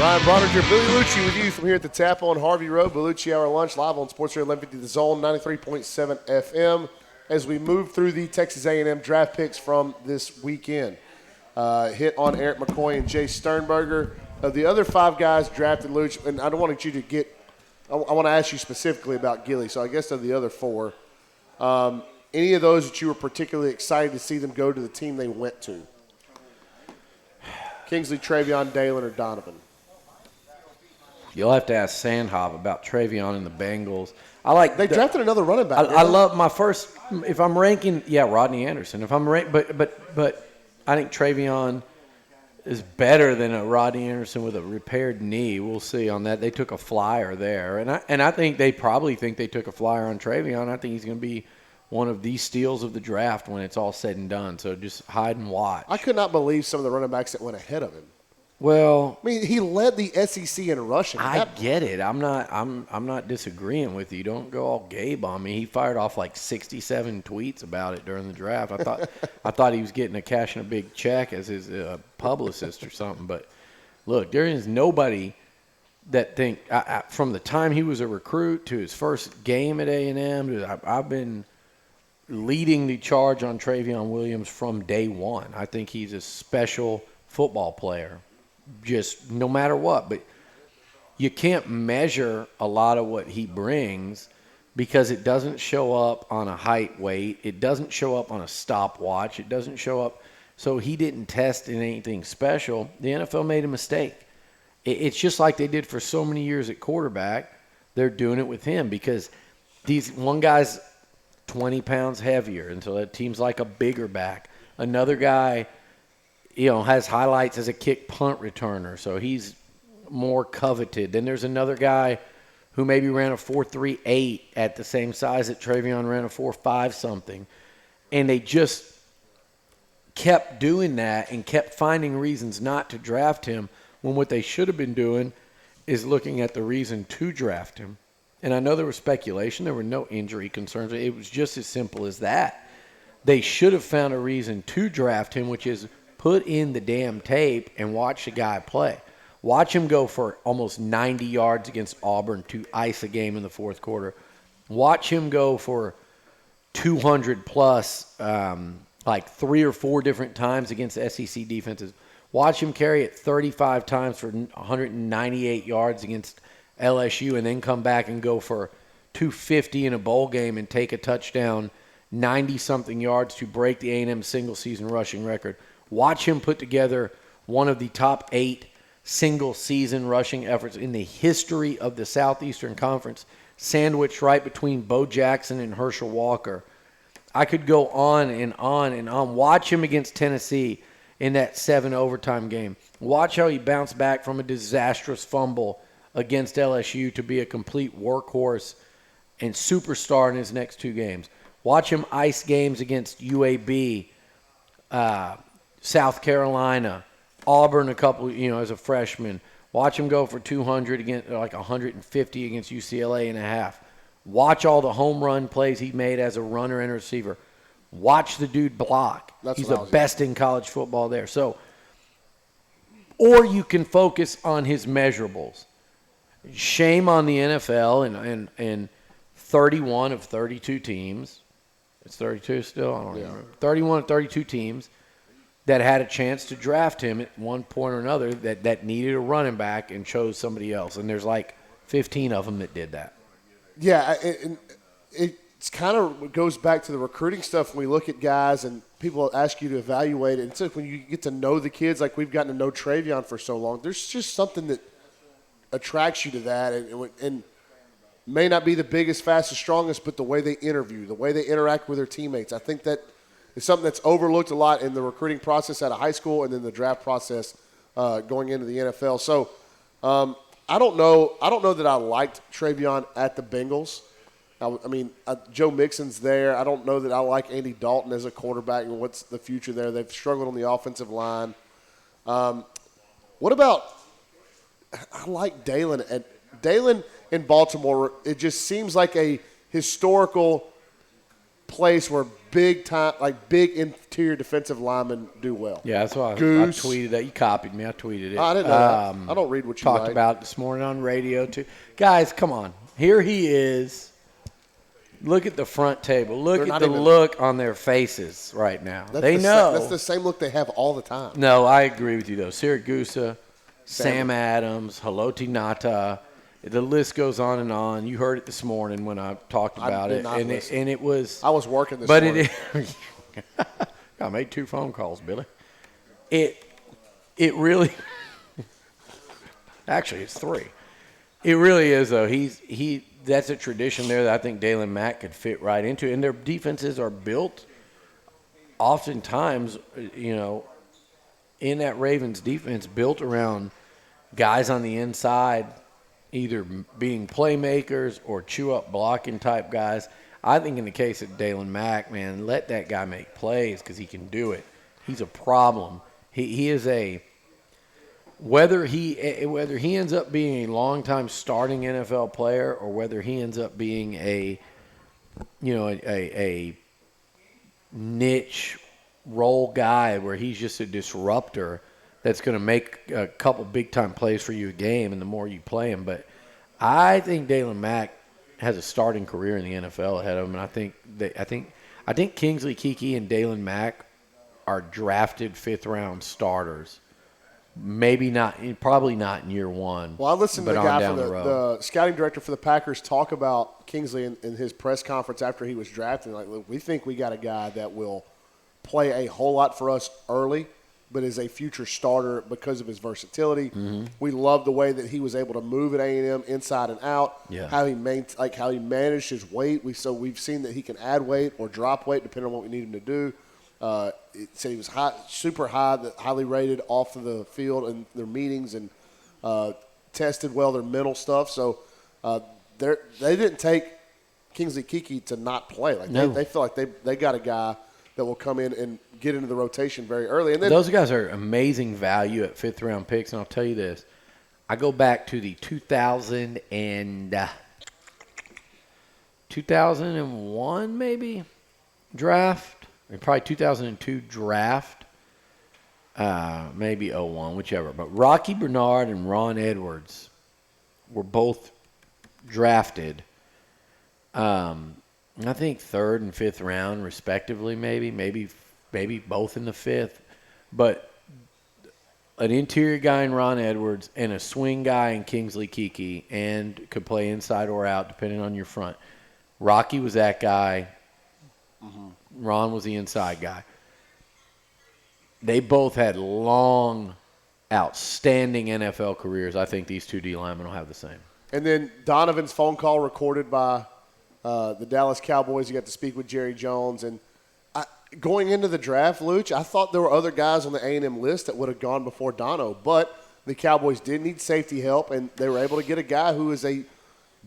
S1: Ryan Brauninger, Beliucci with you from here at the Tap on Harvey Road. Beliucci Hour lunch live on Sports Radio 1150 The Zone, 93.7 FM. As we move through the Texas A&M draft picks from this weekend. Hit on Eric McCoy and Jay Sternberger. Of the other 5 guys drafted, Luch, and I don't want you to get – I want to ask you specifically about Gilly. So I guess of the other 4, any of those that you were particularly excited to see them go to the team they went to? Kingsley, Travion, Dalen, or Donovan?
S5: You'll have to ask Sandhop about Travion and the Bengals.
S1: They drafted another running back.
S5: I love my first. If I'm ranking, Rodney Anderson. If I'm but I think Travion is better than a Rodney Anderson with a repaired knee. We'll see on that. They took a flyer there, and I think they probably think they took a flyer on Travion. I think he's going to be one of the steals of the draft when it's all said and done. So just hide and watch.
S1: I could not believe some of the running backs that went ahead of him.
S5: Well,
S1: I mean, he led the SEC in rushing.
S5: I get it. I'm not disagreeing with you. Don't go all Gabe on me. He fired off like 67 tweets about it during the draft. I thought he was getting a cash and a big check as his publicist or something. But look, there is nobody that think from the time he was a recruit to his first game at A&M. I've been leading the charge on Travion Williams from day one. I think he's a special football player. Just no matter what, but you can't measure a lot of what he brings because it doesn't show up on a height weight. It doesn't show up on a stopwatch. It doesn't show up. So he didn't test in anything special. The NFL made a mistake. It's just like they did for so many years at quarterback. They're doing it with him because one guy's 20 pounds heavier, and so that team's like a bigger back. Another guy has highlights as a kick punt returner, so he's more coveted. Then there's another guy who maybe ran a 4.38 at the same size that Travion ran a 4.5 something. And they just kept doing that and kept finding reasons not to draft him when what they should have been doing is looking at the reason to draft him. And I know there was speculation. There were no injury concerns. It was just as simple as that. They should have found a reason to draft him, which is put in the damn tape and watch the guy play. Watch him go for almost 90 yards against Auburn to ice a game in the fourth quarter. Watch him go for 200 plus like 3 or 4 different times against SEC defenses. Watch him carry it 35 times for 198 yards against LSU and then come back and go for 250 in a bowl game and take a touchdown 90-something yards to break the A&M single-season rushing record. Watch him put together one of the top 8 single-season rushing efforts in the history of the Southeastern Conference, sandwiched right between Bo Jackson and Herschel Walker. I could go on and on and on. Watch him against Tennessee in that 7 overtime game. Watch how he bounced back from a disastrous fumble against LSU to be a complete workhorse and superstar in his next 2 games. Watch him ice games against UAB, South Carolina, Auburn a couple, as a freshman. Watch him go for 200 against, like 150 against UCLA and a half. Watch all the home run plays he made as a runner and receiver. Watch the dude block. He's the best in college football there. So, or you can focus on his measurables. Shame on the NFL and 31 of 32 teams. It's 32 still? I don't remember. 31 of 32 teams that had a chance to draft him at one point or another that needed a running back and chose somebody else. And there's like 15 of them that did that.
S1: Yeah, it's kind of goes back to the recruiting stuff when we look at guys and people ask you to evaluate it. And so when you get to know the kids like we've gotten to know Travion for so long, there's just something that attracts you to that and may not be the biggest, fastest, strongest, but the way they interview, the way they interact with their teammates. I think that is something that's overlooked a lot in the recruiting process out of high school and then the draft process going into the NFL. So I don't know that I liked Travion at the Bengals. I mean, Joe Mixon's there. I don't know that I like Andy Dalton as a quarterback and what's the future there. They've struggled on the offensive line. What about – I like Dalen. Dalen in Baltimore, it just seems like a historical place where big time, like big interior defensive linemen do well.
S5: Yeah, that's why I
S1: Goose.
S5: tweeted that. You copied me. I tweeted it.
S1: I didn't know that. I don't read what you
S5: talked
S1: write.
S5: about it this morning on radio too. Guys, come on. Here he is. Look at the front table. Look at the look on their faces right now. They know.
S1: That's the same look they have all the time.
S5: No, I agree with you, though. Siragusa, Sam Adams, Haloti Ngata. The list goes on and on. You heard it this morning when I talked about it. And it was.
S1: I was working this morning.
S5: I made 2 phone calls, Billy. It really. Actually, it's 3. It really is, though. That's a tradition there that I think Dalen Mack could fit right into. And their defenses are built oftentimes, in that Ravens defense, built around guys on the inside, either being playmakers or chew-up blocking type guys. I think in the case of Dalen Mack, man, let that guy make plays because he can do it. He's a problem. He is a – whether he ends up being a long-time starting NFL player or whether he ends up being a niche role guy where he's just a disruptor that's going to make a couple big-time plays for you a game and the more you play him. But I think Dalen Mack has a starting career in the NFL ahead of him, and I think Kingsley Keke and Dalen Mack are drafted 5th-round starters. Maybe not, probably not in year 1.
S1: Well, I listened to the guy from the scouting director for the Packers talk about Kingsley in his press conference after he was drafted. Like, look, we think we got a guy that will play a whole lot for us early, but is a future starter because of his versatility.
S5: Mm-hmm.
S1: We love the way that he was able to move at A&M inside and out.
S5: Yeah.
S1: How he managed his weight. We've seen that he can add weight or drop weight depending on what we need him to do. It said he was super high, highly rated off of the field in their meetings and tested well their mental stuff. So they didn't take Kingsley Keke to not play. Like
S5: no.
S1: They feel like they got a guy that will come in and get into the rotation very early. And then
S5: those guys are amazing value at 5th-round picks. And I'll tell you this. I go back to the 2001 maybe draft. Probably 2002 draft, maybe 01, whichever. But Rocky Bernard and Ron Edwards were both drafted, I think 3rd and 5th round, respectively, maybe both in the 5th. But an interior guy in Ron Edwards and a swing guy in Kingsley Keke, and could play inside or out, depending on your front. Rocky was that guy.
S1: Mm-hmm.
S5: Ron was the inside guy. They both had long, outstanding NFL careers. I think these 2 D linemen will have the same.
S1: And then Donovan's phone call recorded by the Dallas Cowboys. You got to speak with Jerry Jones. And going into the draft, Liucci, I thought there were other guys on the A&M list that would have gone before Dono. But the Cowboys did need safety help, and they were able to get a guy who is a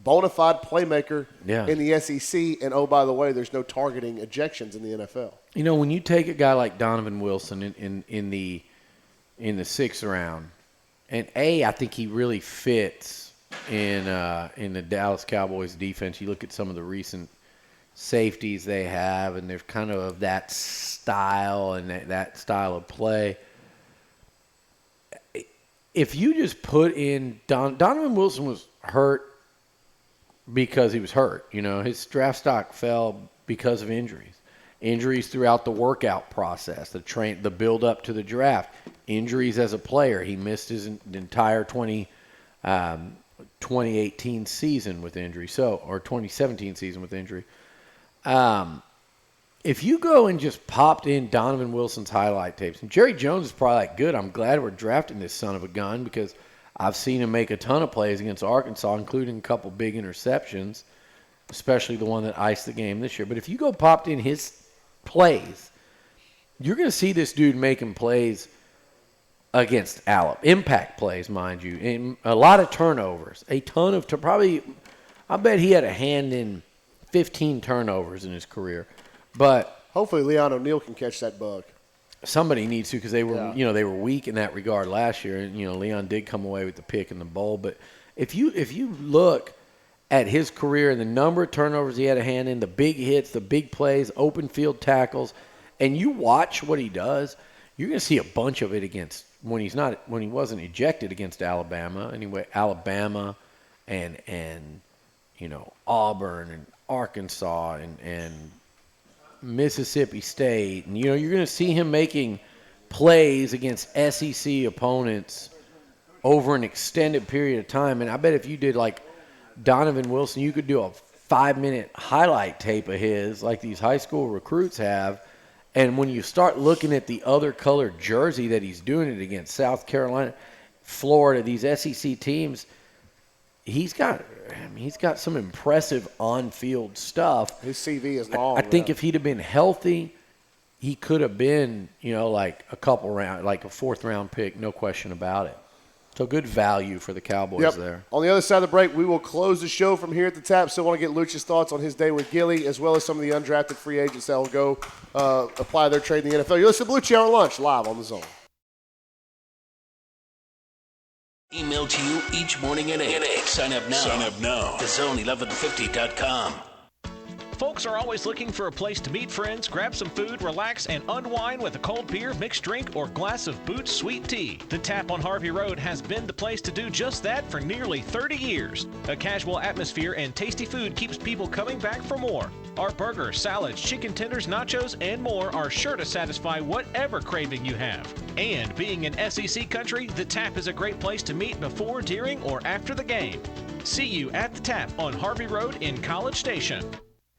S1: bona fide playmaker in the SEC. And, oh, by the way, there's no targeting ejections in the NFL.
S5: When you take a guy like Donovan Wilson in the 6th round, and I think he really fits in the Dallas Cowboys defense. You look at some of the recent safeties they have, and they're kind of that style and that style of play. If you just put in Donovan Wilson was hurt because he was hurt. His draft stock fell because of injuries throughout the workout process, the build up to the draft, injuries as a player. He missed his entire 2018 season with injury, or 2017 season with injury. If you go and just popped in Donovan Wilson's highlight tapes, and Jerry Jones is probably like, good, I'm glad we're drafting this son of a gun because I've seen him make a ton of plays against Arkansas, including a couple big interceptions, especially the one that iced the game this year. But if you go popped in his plays, you're going to see this dude making plays against Alabama. Impact plays, mind you. And a lot of turnovers. A ton of probably, I bet he had a hand in 15 turnovers in his career. But
S1: hopefully Leon O'Neal can catch that bug.
S5: Somebody needs to because they were, they were weak in that regard last year. And, Leon did come away with the pick in the bowl. But if you look at his career and the number of turnovers he had a hand in, the big hits, the big plays, open field tackles, and you watch what he does, you're going to see a bunch of it against when he wasn't ejected against Alabama. Anyway, Alabama and Auburn and Arkansas and Mississippi State, and you're going to see him making plays against SEC opponents over an extended period of time. And I bet if you did like Donovan Wilson, you could do a 5-minute highlight tape of his like these high school recruits have. And when you start looking at the other colored jersey that he's doing it against, South Carolina, Florida, these SEC teams, he's got some impressive on-field stuff.
S1: His CV is long.
S5: I think if he'd have been healthy, he could have been, like a couple round, like a 4th-round pick, no question about it. So good value for the Cowboys there.
S1: On the other side of the break, we will close the show from here at the Tap. Still want to get Liucci's thoughts on his day with Gilly, as well as some of the undrafted free agents that will go apply their trade in the NFL. You're listening to Beliucci Hour Lunch live on the Zone.
S14: Email to you each morning at 8. Sign up now.
S11: Sign up now.
S14: TheZone1150.com.
S17: Folks are always looking for a place to meet friends, grab some food, relax, and unwind with a cold beer, mixed drink, or glass of Boots sweet tea. The Tap on Harvey Road has been the place to do just that for nearly 30 years. A casual atmosphere and tasty food keeps people coming back for more. Our burgers, salads, chicken tenders, nachos, and more are sure to satisfy whatever craving you have. And being in SEC country, the Tap is a great place to meet before, during, or after the game. See you at the Tap on Harvey Road in College Station.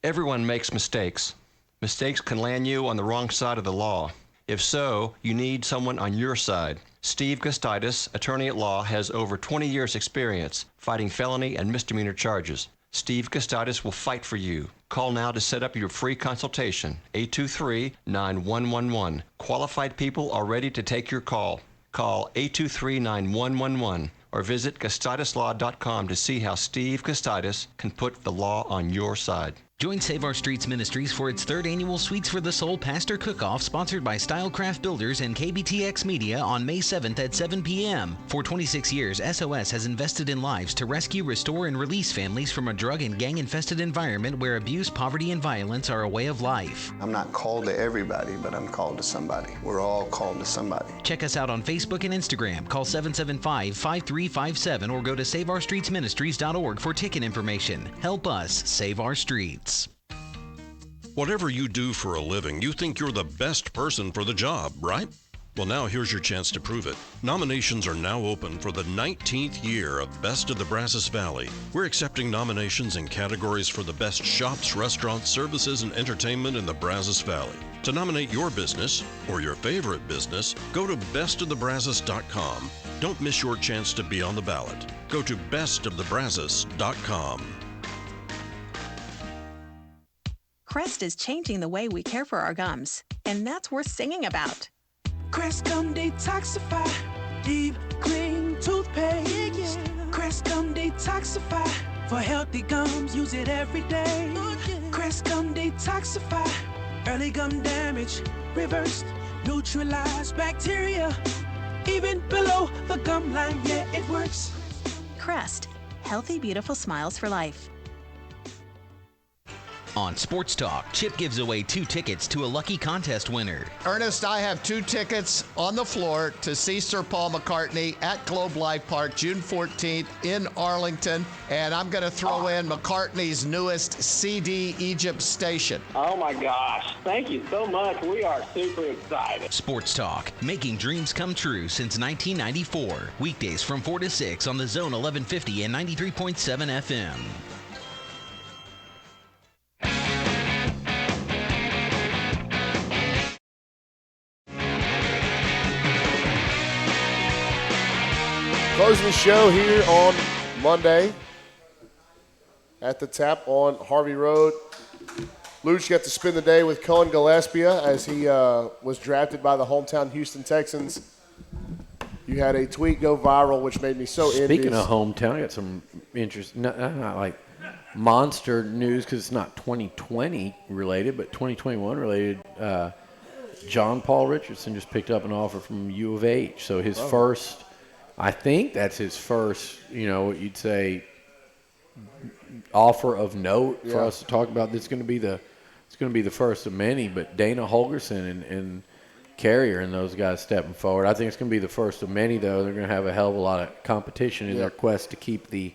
S6: Everyone makes mistakes. Mistakes can land you on the wrong side of the law. If so, you need someone on your side. Steve Gustitis, attorney at law, has over 20 years' experience fighting felony and misdemeanor charges. Steve Gustitis will fight for you. Call now to set up your free consultation, 823-9111. Qualified people are ready to take your call. Call 823-9111 or visit GustitisLaw.com to see how Steve Gustitis can put the law on your side.
S4: Join Save Our Streets Ministries for its 3rd annual Sweets for the Soul Pastor Cook-Off, sponsored by Stylecraft Builders and KBTX Media on May 7th at 7 p.m. For 26 years, SOS has invested in lives to rescue, restore, and release families from a drug and gang-infested environment where abuse, poverty, and violence are a way of life.
S7: I'm not called to everybody, but I'm called to somebody. We're all called to somebody.
S4: Check us out on Facebook and Instagram. Call 775-5357 or go to SaveOurStreetsMinistries.org for ticket information. Help us save our streets.
S8: Whatever you do for a living, you think you're the best person for the job, right? Well, now here's your chance to prove it. Nominations are now open for the 19th year of Best of the Brazos Valley. We're accepting nominations in categories for the best shops, restaurants, services, and entertainment in the Brazos Valley. To nominate your business or your favorite business, go to bestofthebrazos.com. Don't miss your chance to be on the ballot. Go to bestofthebrazos.com.
S9: Crest is changing the way we care for our gums, and that's worth singing about.
S10: Crest Gum Detoxify, deep clean toothpaste. Crest Gum Detoxify, for healthy gums, use it every day. Crest Gum Detoxify, early gum damage, reversed, neutralize bacteria, even below the gum line, yeah, it works.
S9: Crest, healthy, beautiful smiles for life.
S4: On Sports Talk, Chip gives away 2 tickets to a lucky contest winner.
S2: Ernest, I have 2 tickets on the floor to see Sir Paul McCartney at Globe Life Park, June 14th in Arlington. And I'm going to throw in McCartney's newest CD, Egypt Station.
S18: Oh, my gosh. Thank you so much. We are super excited.
S4: Sports Talk, making dreams come true since 1994. Weekdays from 4 to 6 on the Zone 1150 and 93.7 FM.
S1: Closing the show here on Monday at the Tap on Harvey Road. Liucci got to spend the day with Cullen Gillespie as he was drafted by the hometown Houston Texans. You had a tweet go viral, which made me so envious.
S5: Speaking of hometown, I got some interest, not like monster news because it's not 2020 related, but 2021 related. John Paul Richardson just picked up an offer from U of H. So his first, I think that's his first, what you'd say, offer of note for
S1: Yeah.
S5: us to talk about. It's going to be the first of many. But Dana Holgerson and Carrier and those guys stepping forward. I think it's going to be the first of many, though. They're going to have a hell of a lot of competition in their quest to keep the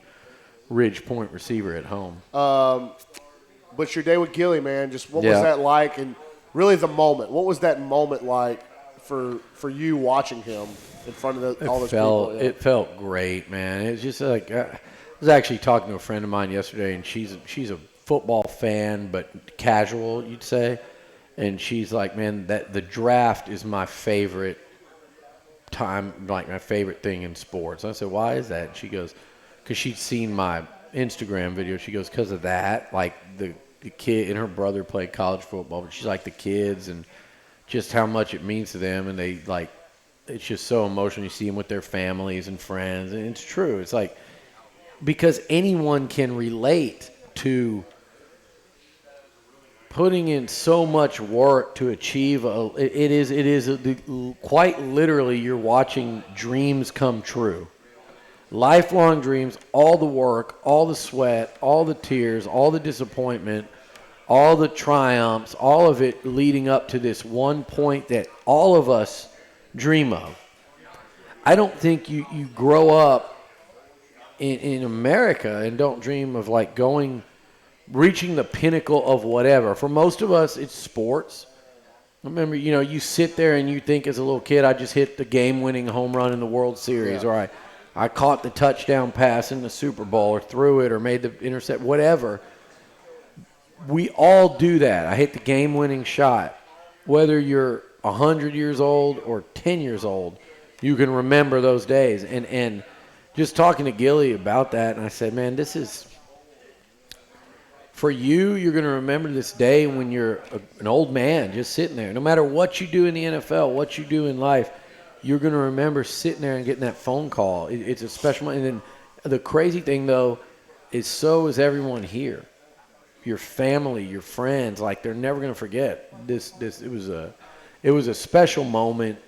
S5: Ridge Point receiver at home.
S1: But your day with Gilly, man, just what was that like? And really the moment. What was that moment like for you watching him in front of all those people? Yeah.
S5: It felt great, man. It was just like I was actually talking to a friend of mine yesterday, and she's a football fan, but casual, you'd say. And she's like, man, that the draft is my favorite time, like my favorite thing in sports. I said, why is that? And she goes, because she'd seen my Instagram video. She goes, because of that, like the kid and her brother played college football, but she's like the kids and just how much it means to them. And they like, it's just so emotional. You see them with their families and friends. And it's true. It's like, because anyone can relate to putting in so much work to achieve it is quite literally you're watching dreams come true. Lifelong dreams, all the work, all the sweat, all the tears, all the disappointment, all the triumphs, all of it leading up to this one point that all of us dream of. I don't think you grow up in America and don't dream of like reaching the pinnacle of whatever. For most of us, it's sports. I remember, you sit there and you think as a little kid, I just hit the game-winning home run in the World Series, or I caught the touchdown pass in the Super Bowl, or threw it, or made the intercept, whatever. We all do that. I hit the game-winning shot. Whether you're 100 years old or 10 years old, you can remember those days. And just talking to Gilly about that, and I said, man, this is... For you, you're going to remember this day when you're an old man just sitting there. No matter what you do in the NFL, what you do in life, you're going to remember sitting there and getting that phone call. It's a special moment. And then the crazy thing, though, is so is everyone here. Your family, your friends, like they're never going to forget this. It was a special moment.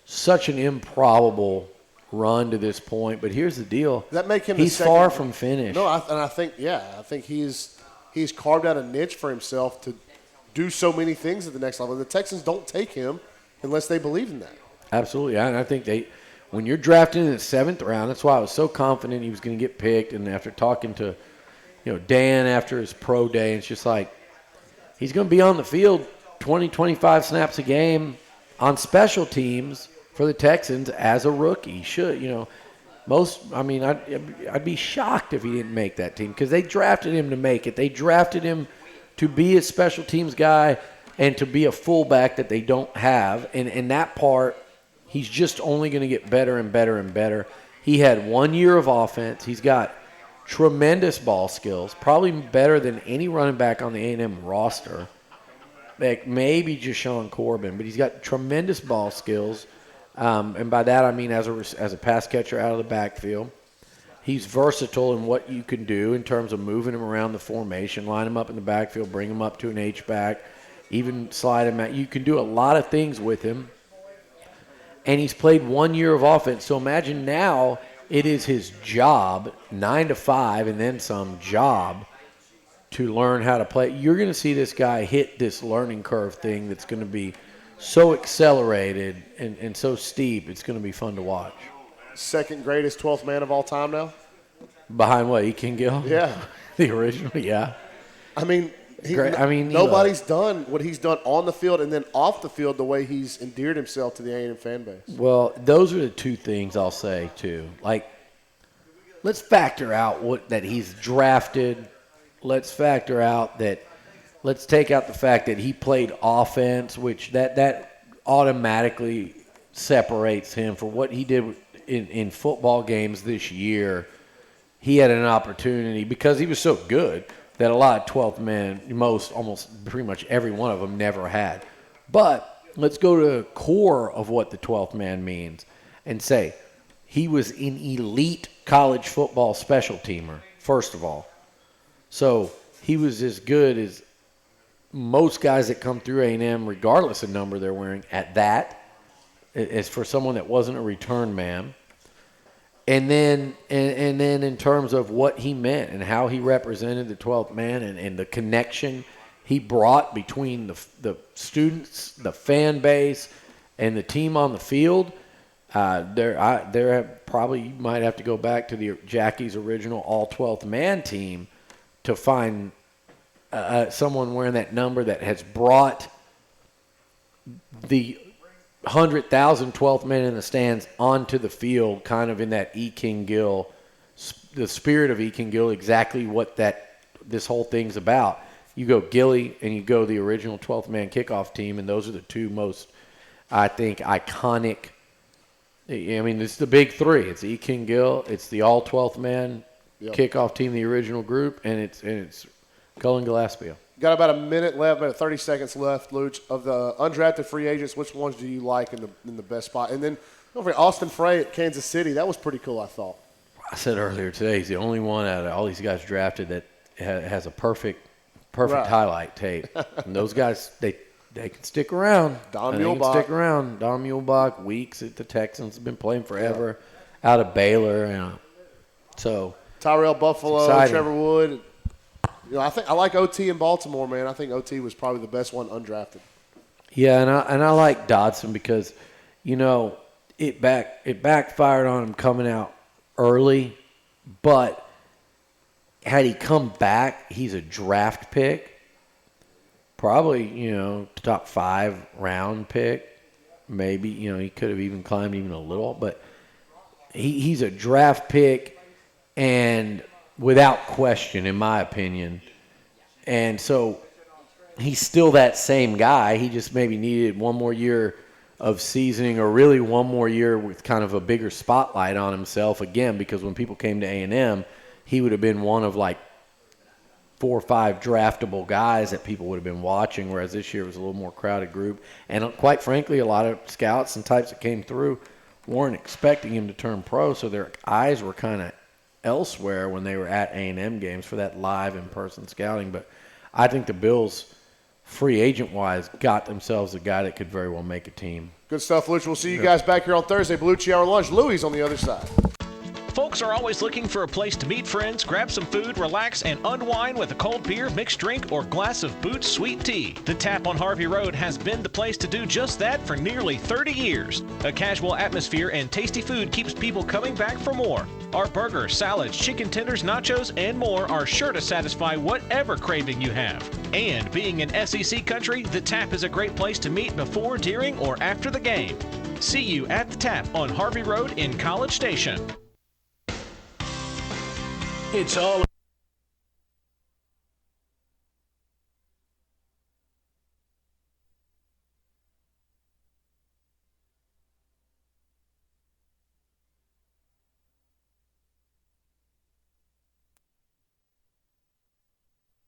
S5: Such an improbable run to this point, but here's the deal.
S1: That make him
S5: he's far from finished.
S1: No, I think he's carved out a niche for himself to do so many things at the next level. The Texans don't take him unless they believe in that.
S5: Absolutely, and I think when you're drafted in the 7th round, that's why I was so confident he was going to get picked. And after talking to, Dan after his pro day, it's just like he's going to be on the field 20, 25 snaps a game on special teams for the Texans as a rookie. He should, I'd be shocked if he didn't make that team because they drafted him to make it. They drafted him to be a special teams guy and to be a fullback that they don't have. And that part, he's just only going to get better and better and better. He had 1 year of offense. He's got tremendous ball skills, probably better than any running back on the A&M roster. Like maybe Jashawn Corbin, but he's got tremendous ball skills. And by that, I mean as a pass catcher out of the backfield. He's versatile in what you can do in terms of moving him around the formation, line him up in the backfield, bring him up to an H-back, even slide him out. You can do a lot of things with him. And he's played 1 year of offense. So imagine now it is his job, 9 to 5 and then some job, to learn how to play. You're going to see this guy hit this learning curve thing that's going to be so accelerated and so steep, it's going to be fun to watch.
S1: Second greatest 12th man of all time now?
S5: Behind what, E. King Gill?
S1: Yeah.
S5: The original, yeah.
S1: I mean,
S5: nobody's
S1: done what he's done on the field and then off the field the way he's endeared himself to the A&M fan base.
S5: Well, those are the two things I'll say, too. Like, let's factor out that he's drafted. Let's factor out that let's take out the fact that he played offense, which that automatically separates him for what he did in football games this year. He had an opportunity because he was so good that a lot of 12th men, almost pretty much every one of them never had. But let's go to the core of what the 12th man means and say he was an elite college football special teamer, first of all. So he was as good as most guys that come through A&M, regardless of number they're wearing, at that, as for someone that wasn't a return man. And then in terms of what he meant and how he represented the 12th man and the connection he brought between the students, the fan base, and the team on the field, probably you might have to go back to Jackie's original all 12th man team to find someone wearing that number that has brought the 100,000 12th men in the stands onto the field, kind of in that E. King Gill, the spirit of E. King Gill, exactly what this whole thing's about. You go Gilly and you go the original 12th man kickoff team, and those are the two most, I think, iconic. I mean, it's the big three. It's E. King Gill, it's the all 12th man kickoff team, the original group, and it's Cullen Gillespie.
S1: Got about a minute left, about 30 seconds left, Luch. Of the undrafted free agents, which ones do you like in the best spot? And then over Austin Frey at Kansas City, that was pretty cool, I thought.
S5: I said earlier today, he's the only one out of all these guys drafted that has a perfect highlight tape. And those guys, they can stick around.
S1: Don
S5: Muhlbach, Weeks at the Texans, have been playing forever. Out of Baylor, So
S1: Tyrell Buffalo, Trevor Wood. I think I like OT in Baltimore, man. I think OT was probably the best one undrafted.
S5: Yeah, and I like Dodson because, it backfired on him coming out early, but had he come back, he's a draft pick, probably top 5 round pick, maybe he could have even climbed even a little, but he's a draft pick and without question, in my opinion. And so he's still that same guy. He just maybe needed one more year of seasoning, or really one more year with kind of a bigger spotlight on himself again, because when people came to A&M, he would have been one of like 4 or 5 draftable guys that people would have been watching, whereas this year was a little more crowded group. And quite frankly, a lot of scouts and types that came through weren't expecting him to turn pro, so their eyes were kind of elsewhere when they were at A&M games for that live in-person scouting. But I think the Bills, free agent-wise, got themselves a guy that could very well make a team.
S1: Good stuff, Luch. We'll see you guys back here on Thursday. Beliucci Hour lunch. Louie's on the other side.
S17: Folks are always looking for a place to meet friends, grab some food, relax, and unwind with a cold beer, mixed drink, or glass of Boots Sweet Tea. The Tap on Harvey Road has been the place to do just that for nearly 30 years. A casual atmosphere and tasty food keeps people coming back for more. Our burgers, salads, chicken tenders, nachos, and more are sure to satisfy whatever craving you have. And being in SEC country, the Tap is a great place to meet before, during, or after the game. See you at the Tap on Harvey Road in College Station.
S14: It's all